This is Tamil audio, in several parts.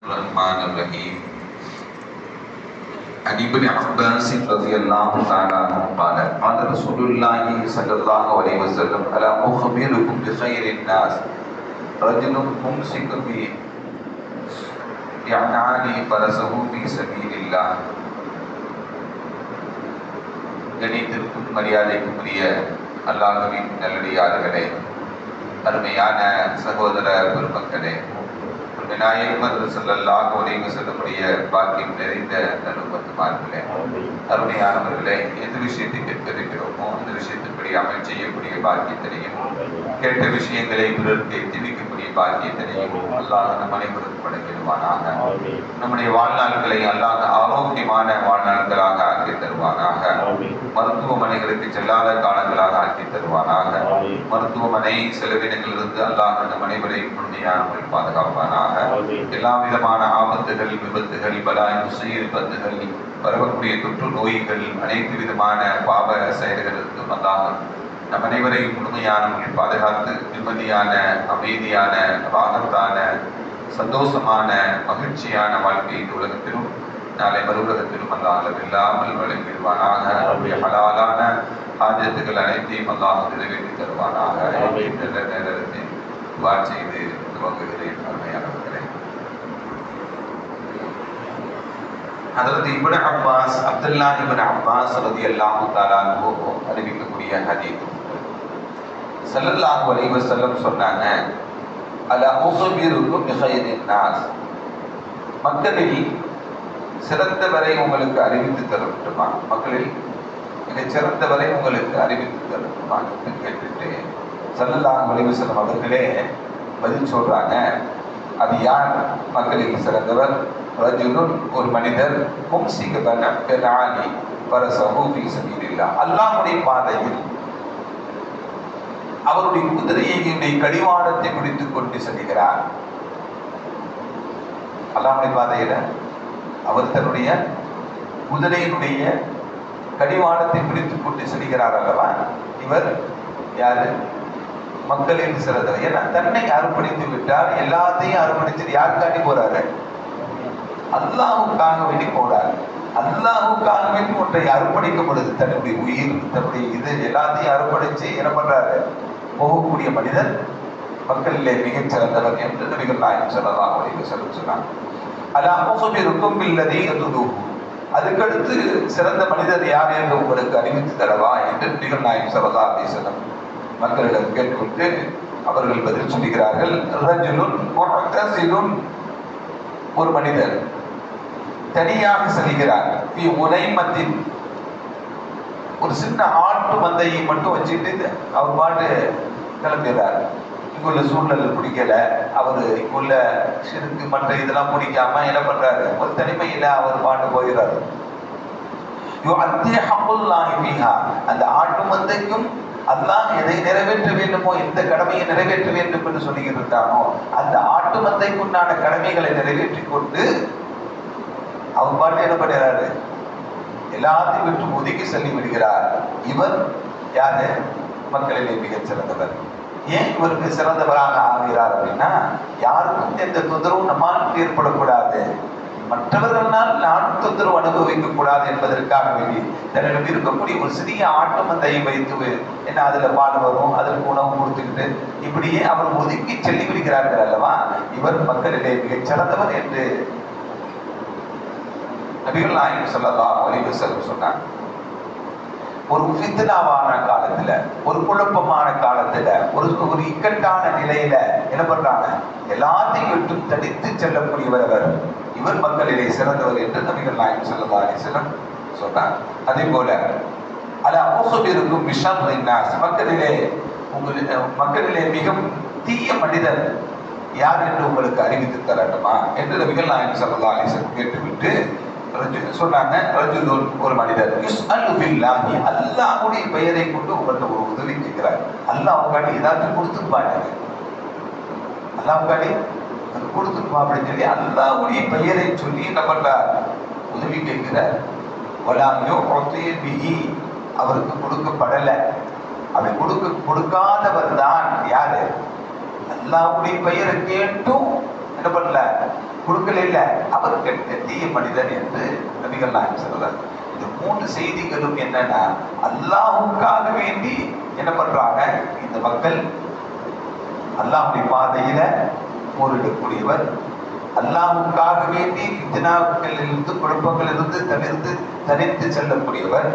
الرحمن الرحيم عن ابن عباس رضي الله تعالى عنه قال قال رسول الله صلى الله عليه وسلم ألا أخبركم بخير الناس رجل ممسك بأعنان فرسه في سبيل الله. கணித்திற்கும் மரியாதைக்கும் உரிய அல்லாஹ்வின் நல்லடியார்களே, அருமையான சகோதர பெருமக்களே, நாயகம் ஸல்லல்லாஹு அலைஹி வஸல்லமுடைய பாக்கியம் நிறைந்த நல்வத்துமார்களே, அருமையானவர்களே, எந்த விஷயத்தை கேட்கிறோமோ அந்த விஷயத்தின்படி அமல் செய்யக்கூடிய பாக்கியத்தினையும் கேட்ட விஷயங்களை பிறருக்கு தெரிவிக்கக்கூடிய பாக்கியத்தினையும் அல்லாஹ் நம் அனைவருக்கும் வழங்கிடுவானாக. நம்முடைய வாழ்நாட்களை அல்லாஹ் ஆரோக்கியமான வாழ்நாட்களாக ஆக்கி தருவானாக. மருத்துவமனைகளுக்கு செல்லாத காலங்களாக ஆக்கி தருவானாக. மருத்துவமனை செலவினங்களிலிருந்து அல்லாஹ் நம் அனைவரையும் முழுமையானவர்கள் பாதுகாப்பானாக. எல்லா விதமான ஆபத்துகள், விபத்துகள், பலாய், முசீபத்துகள், வரக்கூடிய தொற்று நோய்கள், அனைத்து விதமான பாவ செயல்களுக்கு அல்லாஹ் நம் அனைவரையும் முழுமையானவர்கள் பாதுகாத்து நிம்மதியான, அமைதியான, ராகத்தான, சந்தோஷமான, மகிழ்ச்சியான வாழ்க்கை இந்த உலகத்திலும் நாளை மறுவுலகத்திலும் அல்லாஹ் அளவில்லாமல் வழங்கிடுவானாக. அவருடைய ஹலாலான ஆஜத்துகள் அனைத்தையும் அல்லாஹ் நிறைவேற்றி தருவானாக. இந்த நேரத்தில் துஆ செய்து துவங்குகிறேன். அருமையானவர்களே, ஹஜ்ரத் இப்னு அப்பாஸ், அப்துல்லாஹ் இப்னு அப்பாஸ் ரலியல்லாஹு தஆலா அன்ஹு அறிவிக்கக்கூடிய ஹதீஸ், ஸல்லல்லாஹு அலைஹி வஸல்லம் சொன்னாங்க, அலா உக்பிருக்கும் பிகைரின் நாஸ், மக்களில் சிறந்தவரை உங்களுக்கு அறிவித்து தரட்டுமா, மக்களில் மிகச் சிறந்தவரை உங்களுக்கு அறிவித்து தரட்டுமா என்று கேட்டுட்டு ஸல்லல்லாஹு அலைஹி வஸல்லம் அவர்களே பதில் சொல்றாங்க, அது யார் மக்களில் சிறந்தவர்? ரஜுலுன், ஒரு மனிதர், மும்சிக பனஅலி ஃபரஸஹு ஃபீ ஸபீலில்லாஹ், அல்லாஹ்வுடைய பாதையில் அவருடைய குதிரையை கடிவாளத்தை பிடித்துக் கொண்டு செல்கிறார். அல்லாஹ்வுடைய பாதையில அவர் தன்னுடைய குதிரையினுடைய கடிவாளத்தை பிடித்துக் கொண்டு செல்கிறார் அல்லவா, இவர் யாரு? மக்களின் சிறந்தவர். ஏன்னா தன்னை அர்ப்பணித்து விட்டார், எல்லாத்தையும் அர்ப்பணித்து யாருக்காண்டி போறாரு? அல்லாஹ்வுக்காக வேண்டி போறாரு. அல்லாஹ்வுக்காக வேண்டி ஒன்றை அர்ப்பணிக்கும் பொழுது தன்னுடைய உயிர், தன்னுடைய இது எல்லாத்தையும் அர்ப்பணிச்சு என்ன பண்றாரு? போகக்கூடிய மனிதர் மக்களிலே மிகச் சிறந்தவர் என்று நபிகள் நாயகம் ஸல்லல்லாஹு அலைஹி வஸல்லம் சொன்னாங்க. அலா உக்பிருக்கும் பில்லதீ யதுது, அதுக்கடுத்து சிறந்த மனிதர் யார் என்று உங்களுக்கு அறிவித்து தரவா என்று நபிகள் நாயகம் ஸல்லல்லாஹு அலைஹி வஸல்லம் மக்களிடம் கேட்டுவிட்டு அவர்கள் பதில் சொல்லுகிறார்கள், ரஜுலுன் முஅ்தஸிலுன், ஒரு மனிதர் தனியாக செல்கிறார், உனைமத்தின், ஒரு சின்ன ஆட்டு மந்தையை மட்டும் வச்சுட்டு அவர் பாட்டு கிளம்புகிறார். இங்குள்ள சூழ்நிலை பிடிக்கல, அவர் இங்குள்ள சிறுக்கு மற்ற இதெல்லாம் பிடிக்காம என்ன பண்றாரு? ஒரு தனிமையில அவர் பாட்டு போகிறார். அந்த ஆட்டு மந்தைக்கும் அல்லாஹ் எதை நிறைவேற்ற வேண்டுமோ, எந்த கடமையை நிறைவேற்ற வேண்டும் என்று சொல்லியிருந்தானோ அந்த ஆட்டு மந்தைக்குண்டான கடமைகளை நிறைவேற்றி கொண்டு அவர் பாட்டு என்ன பண்ணுறாரு? எல்லாத்தையும் விட்டு ஒதுக்கி செல்லி விடுகிறார். இவர் யாரு? மக்களிலே மிகச் சிறந்தவர். ஏன் இவருக்கு சிறந்தவராக ஆகிறார் அப்படின்னா, யாருக்கும் எந்த தொந்தரவும் நம்மால் ஏற்படக்கூடாது, மற்றவர்களால் நானும் தொந்தரவு அனுபவிக்க கூடாது என்பதற்காக வேண்டி தன்னிடம் இருக்கக்கூடிய ஒரு சிறிய ஆட்டு மந்தையை வைத்து என்ன அதுல பால் வரும், அதற்கு உணவு கொடுத்துக்கிட்டு இப்படியே அவர் ஒதுக்கி செல்லி விடுகிறார்கள் அல்லவா, இவர் மக்களிலே மிகச் சிறந்தவர் என்று நபிகள் நாயகம் ஸல்லல்லாஹு அலைஹி வஸல்லம் சொன்னாங்க. ஒரு ஃபித்னாவான காலத்துல, ஒரு குழப்பமான காலத்துல, ஒரு இக்கட்டான நிலையில என்ன பண்றாங்க? எல்லாத்தையும் விட்டு தடித்து செல்லக்கூடியவர் அவர். இவர் மக்களிலே சிறந்தவர் என்று நபிகள் நாயகம் ஸல்லல்லாஹு அலைஹி வஸல்லம் சொன்னாங்க. அதே போல அலா உக்பிருக்கும் பிஷர்ரின் நாஸ், மக்களிலே மிகவும் தீய மனிதர் யார் என்று உங்களுக்கு அறிவித்து தரட்டுமா என்று நபிகள் நாயகம் ஸல்லல்லாஹு அலைஹி வஸல்லம் கேட்டுவிட்டு சொன்னாங்க, ரஜுலுன், ஒரு மனிதர், யுஸ்அலு பில்லாஹி, அல்லாஹ்வுடைய பெயரை கொண்டு உங்கள்கிட்ட ஒரு உதவி கேட்கிறார். அல்லாஹ்வுக்காண்டி ஏதாச்சும் கொடுத்துருப்பாங்க, அல்லாஹ்வுக்காண்டி கொடுத்துருப்பா அப்படின்னு சொல்லி அல்லாஹ்வுடைய பெயரை சொல்லி என்ன பண்றார்? உதவி கேட்கிறார். வலா யுஅதி பிஹி, அவருக்கு கொடுக்கப்படல. அதை கொடுக்காதவர் தான் யாரு? அல்லாஹ்வுடைய பெயரை கேட்டும் என்ன பண்ணல? கொடுக்கல இல்ல, அவர் கெட்ட தீய மனிதன் என்று நபிகள் நாயகம் சொல்றார். இந்த 3 செய்திகளும் என்னன்னா, அல்லாஹ்வுக்காக வேண்டி என்ன பண்றாங்க இந்த மக்கள், அல்லாஹ்வுடைய பாதையில போரிடக்கூடியவர், அல்லாஹ்வுக்காக வேண்டி ஃபித்னாக்களிலிருந்து குழப்பங்களிலிருந்து தனித்து செல்லக்கூடியவர்,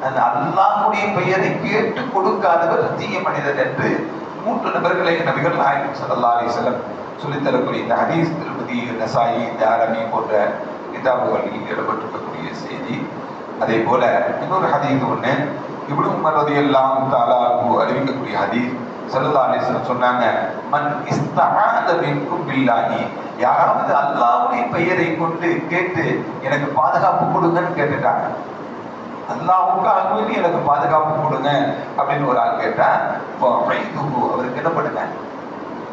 அந்த அல்லாஹ்வுடைய பெயரை கேட்டு கொடுக்காதவர் தீய மனிதர் என்று 3 நபர்களை நபிகள் நாயகம் ஸல்லல்லாஹு அலைஹி வஸல்லம் சொல்லித்தரக்கூடிய இந்த ஹதீஸ் திருமதி நசாயி, தாரமி போன்ற கிதாபுகளில் இடம்பெற்றிருக்கக்கூடிய செய்தி. அதே போல இன்னொரு ஹதீஸ் ஒண்ணு இப்னு உமர் ரலியல்லாஹு தஆலா அன்ஹு அறிவிக்கக்கூடிய ஹதீஸ், ஸல்லல்லாஹு அலைஹி வஸல்லம் சொன்னாங்க, மன் இஸ்தஆத மின்கும் பில்லாஹி, யாராவது அல்லாஹ்வுடைய பெயரை கொண்டு கேட்டு எனக்கு பாதுகாப்பு கொடுங்கன்னு கேட்டுட்டாங்க, அல்லாஹ்வுக்காக வேண்டி எனக்கு பாதுகாப்பு கொடுங்க அப்படின்னு ஒரு ஆள் கேட்டா, அவருக்கு என்ன பண்ணுங்க,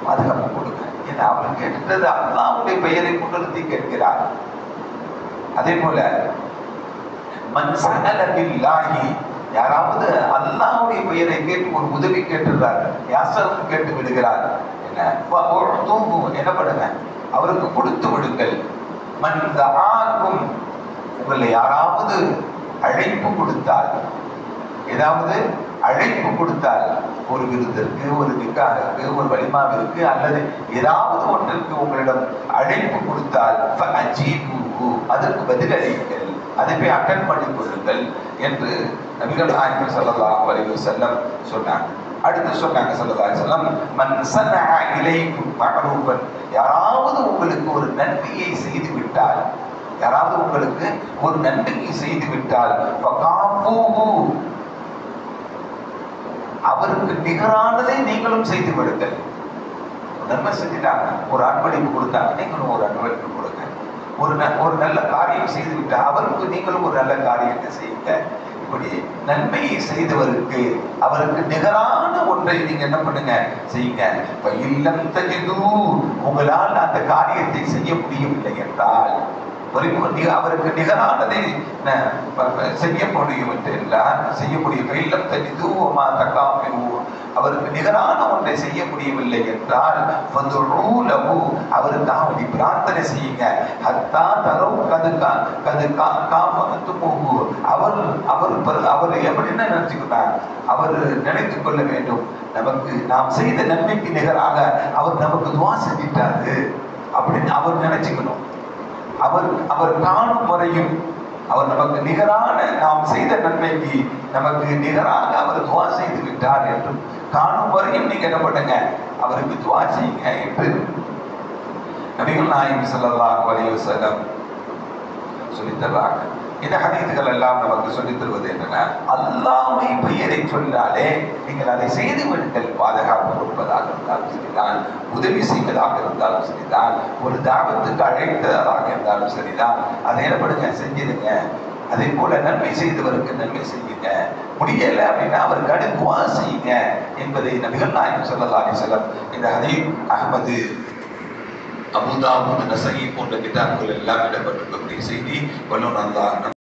பாதுகாப்பு கொடுங்க. ஏன்னா அவர் கேட்டது அல்லாஹ்வுடைய பெயரை முன்னிறுத்தி கேட்கிறார். அதே போல மன் சஅல பில்லாஹி, யாராவது அல்லாஹ்வுடைய பெயரை கேட்டு ஒரு உதவி கேட்டுறார், யாசகம் கேட்டு விடுகிறார், என்ன பண்ணுங்க, அவருக்கு கொடுத்து விடுங்கள். மன் தஆக்கும், உங்களை யாராவது அழைப்பு கொடுத்தால், ஏதாவது அழைப்பு கொடுத்தால், ஒரு விருந்திற்கு, ஒரு நிக்காஹுக்கு, ஒரு வலிமாவிற்கு அல்லது ஏதாவது ஒன்றிற்கு உங்களிடம் அழைப்பு கொடுத்தால் அதற்கு பதிலளிங்கள், அதை போய் அட்டன் பண்ணி கொள்ளுங்கள் என்று நபிகள் நாயகம் ஸல்லல்லாஹு அலைஹி வஸல்லம் சொன்னாங்க. அடுத்து சொன்னாங்க ஸல்லல்லாஹு அலைஹி வஸல்லம், மன் ஸனஅ இலைக்கும் மஅரூஃபன், யாராவது உங்களுக்கு ஒரு நன்மையை செய்து விட்டால், யாராவது உங்களுக்கு ஒரு நன்மையை செய்து விட்டால், ஃபகாஃபூஹு, அவருக்கு நிகரானதை நீங்களும் செய்து விடுங்கள். நன்மை செஞ்சுட்டாங்க, ஒரு அன்பளிப்பு கொடுத்தாங்க, நீங்களும் ஒரு அன்பளிப்பு கொடுங்க. ஒரு நல்ல காரியம் செய்து விட்டா அவருக்கு நீங்களும் ஒரு நல்ல காரியத்தை செய்யுங்க. இப்படி நன்மையை செய்தவருக்கு அவருக்கு நிகரான ஒன்றை நீங்க என்ன பண்ணுங்க, செய்யுங்க. இல்லம் தஜிது, உங்களால் அந்த காரியத்தை செய்ய முடியவில்லை என்றால், அவருக்கு நிகரானதை செய்ய முடியும் என்றால் செய்ய முடியும். இல்லம் தஜிது வமா தகாஃபிரு, அவருக்கு நிகரான ஒன்றை செய்ய முடியவில்லை என்றால் அவருக்கு அவனை பிரார்த்தனை செய்யுங்க. ஹத்தா தரவு அவர் எப்படின்னு நினைச்சுக்கிறார், அவர் நினைத்துக் கொள்ள வேண்டும், நமக்கு நாம் செய்த நன்மைக்கு நிகராக அவர் நமக்கு துவா செஞ்சிட்டாரு அப்படின்னு அவர் நினைச்சுக்கணும். அவர் காணும் முறையும் அவர் நமக்கு நிகரான, நாம் செய்த நன்மைக்கு நமக்கு நிகராக அவர் துவா செய்து விட்டார் என்று காணும் வரையும் நீங்க என்ன பண்ணுங்க, அவருக்கு துவா செய்யுங்க என்று நபிகள் நாயகம் ஸல்லல்லாஹு அலைஹி வஸல்லம் சொல்லித் தர்றாங்க. இந்த ஹதீஸ்கள் எல்லாம் நமக்கு சொல்லித் தருவது என்னன்னா, அல்லாஹ்வை பெயரை சொன்னாலே நீங்கள் அதை செய்து விடுங்கள். பாதுகாப்பு கொடுப்பதாக இருந்தாலும் சரிதான், உதவி செய்வதாக இருந்தாலும் சரிதான், ஒரு தாவத்துக்கு அழைத்ததாக இருந்தாலும் சரிதான், அதை என்ன பண்ணுங்க, செஞ்சிருங்க. அதே போல நன்மை செய்தவருக்கு நன்மை செய்யுங்க. முடியல அப்படின்னா அவருக்கு அடுக்குவா செய்யுங்க என்பதை நபிகள் நாயகம் ஸல்லல்லாஹு அலைஹி வஸல்லம் இந்த ஹதீஸ் அஹ்மது, அபூ தாவூத், நஸஈ போன்ற கிதாபுகள் எல்லாம் இடம்பெற்றிருக்கக்கூடிய செய்தி. வல்லோன் அல்லாஹ்